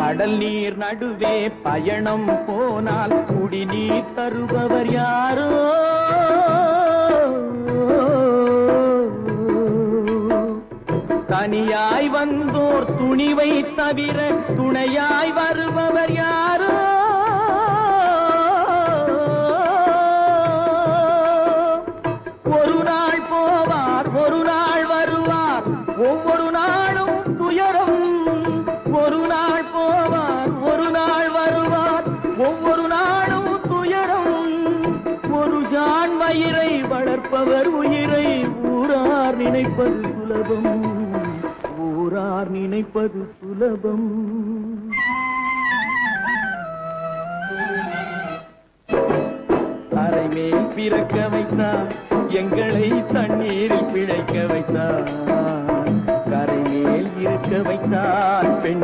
கடல் நீர் நடுவே பயணம் போனால் குடிநீர் தருபவர் யாரோ தனியாய் வந்தோர் துணிவை தவிர துணையாய் வருபவர் யாரோ ஒரு நாள் போவார் ஒரு நாள் வருவார் ஒவ்வொரு நாளும் துயரம் ஒரு நாள் போவார் ஒரு நாள் வருவார் ஒவ்வொரு நாளும் துயரம் ஒரு ஜான் வயிறை வளர்ப்பவர் உயிரை ஊரார் நினைப்பது சுலபம் ஊரார் நினைப்பது சுலபம் தரை மேல் பிறக்க வைத்தார் எங்களை தண்ணீரில் பிழைக்க வைத்தார் கரை மேல் இருக்க வைத்தார் பெண்